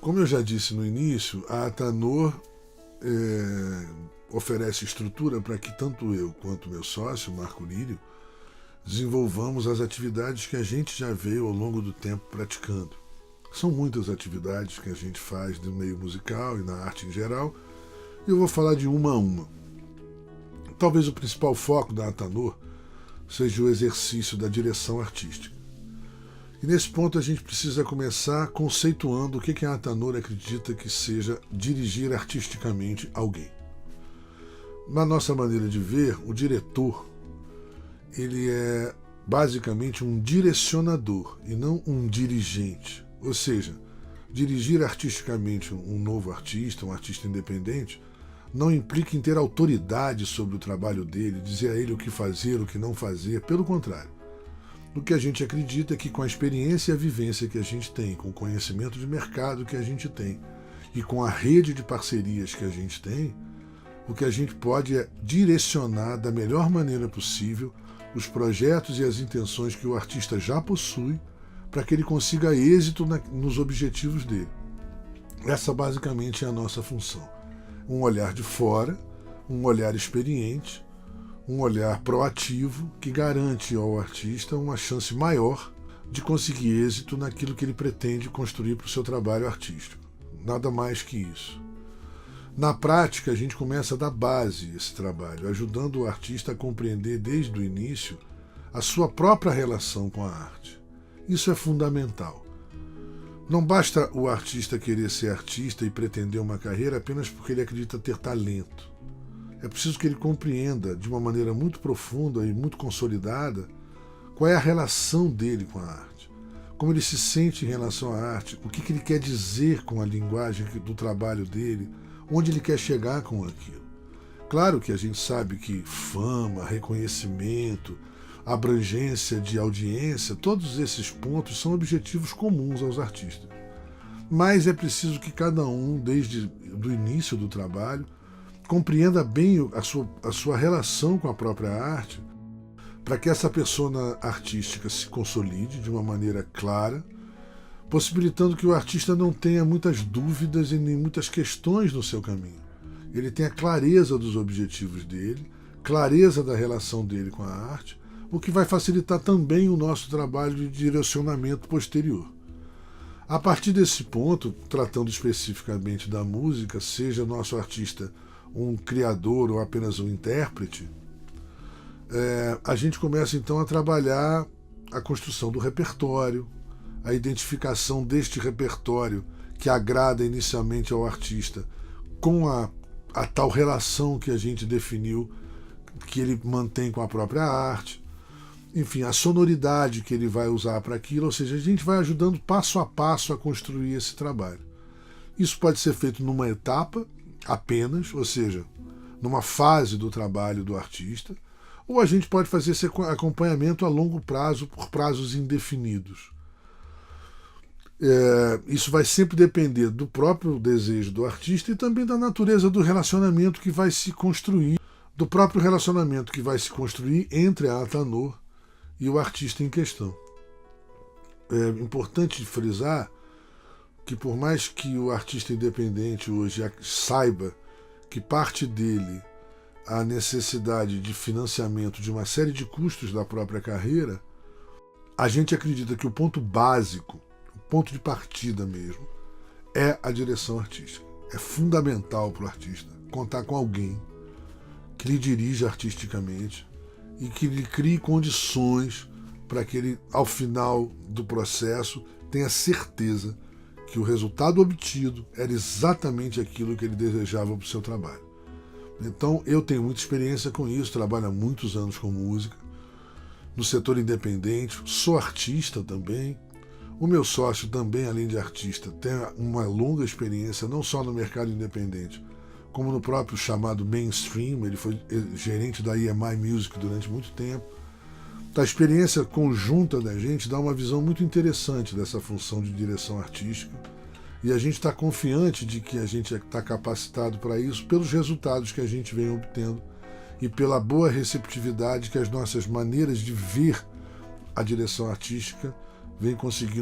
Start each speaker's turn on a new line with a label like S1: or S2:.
S1: Como eu já disse no início, a Atanor oferece estrutura para que tanto eu quanto meu sócio, Marco Lírio, desenvolvamos as atividades que a gente já veio ao longo do tempo praticando. São muitas atividades que a gente faz no meio musical e na arte em geral, e eu vou falar de uma a uma. Talvez o principal foco da Atanor seja o exercício da direção artística. E nesse ponto a gente precisa começar conceituando o que a Atanor acredita que seja dirigir artisticamente alguém. Na nossa maneira de ver, o diretor, ele é basicamente um direcionador e não um dirigente. Ou seja, dirigir artisticamente um novo artista, um artista independente, não implica em ter autoridade sobre o trabalho dele, dizer a ele o que fazer, o que não fazer. Pelo contrário. O que a gente acredita é que com a experiência e a vivência que a gente tem, com o conhecimento de mercado que a gente tem e com a rede de parcerias que a gente tem, o que a gente pode é direcionar da melhor maneira possível os projetos e as intenções que o artista já possui para que ele consiga êxito nos objetivos dele. Essa basicamente é a nossa função. Um olhar de fora, um olhar experiente, um olhar proativo que garante ao artista uma chance maior de conseguir êxito naquilo que ele pretende construir para o seu trabalho artístico. Nada mais que isso. Na prática, a gente começa da base esse trabalho, ajudando o artista a compreender desde o início a sua própria relação com a arte. Isso é fundamental. Não basta o artista querer ser artista e pretender uma carreira apenas porque ele acredita ter talento. É preciso que ele compreenda de uma maneira muito profunda e muito consolidada qual é a relação dele com a arte, como ele se sente em relação à arte, o que ele quer dizer com a linguagem do trabalho dele, onde ele quer chegar com aquilo. Claro que a gente sabe que fama, reconhecimento, abrangência de audiência, todos esses pontos são objetivos comuns aos artistas. Mas é preciso que cada um, desde o início do trabalho, compreenda bem a sua relação com a própria arte, para que essa persona artística se consolide de uma maneira clara, possibilitando que o artista não tenha muitas dúvidas e nem muitas questões no seu caminho. Ele tenha clareza dos objetivos dele, clareza da relação dele com a arte, o que vai facilitar também o nosso trabalho de direcionamento posterior. A partir desse ponto, tratando especificamente da música, seja nosso artista um criador ou apenas um intérprete, a gente começa então a trabalhar a construção do repertório, a identificação deste repertório que agrada inicialmente ao artista com a tal relação que a gente definiu que ele mantém com a própria arte, enfim, a sonoridade que ele vai usar para aquilo, ou seja, a gente vai ajudando passo a passo a construir esse trabalho. Isso pode ser feito numa etapa apenas, ou seja, numa fase do trabalho do artista, ou a gente pode fazer esse acompanhamento a longo prazo, por prazos indefinidos. Isso vai sempre depender do próprio desejo do artista e também da natureza do relacionamento que vai se construir, do próprio relacionamento que vai se construir entre a Atanor e o artista em questão. É importante frisar que por mais que o artista independente hoje saiba que parte dele a necessidade de financiamento de uma série de custos da própria carreira, a gente acredita que o ponto básico, o ponto de partida mesmo, é a direção artística. É fundamental para o artista contar com alguém que lhe dirija artisticamente e que lhe crie condições para que ele, ao final do processo, tenha certeza que o resultado obtido era exatamente aquilo que ele desejava para o seu trabalho. Então, eu tenho muita experiência com isso, trabalho há muitos anos com música, no setor independente, sou artista também. O meu sócio também, além de artista, tem uma longa experiência, não só no mercado independente, como no próprio chamado mainstream. Ele foi gerente da EMI Music durante muito tempo. A experiência conjunta da gente dá uma visão muito interessante dessa função de direção artística, e a gente está confiante de que a gente está capacitado para isso pelos resultados que a gente vem obtendo e pela boa receptividade que as nossas maneiras de ver a direção artística vêm conseguindo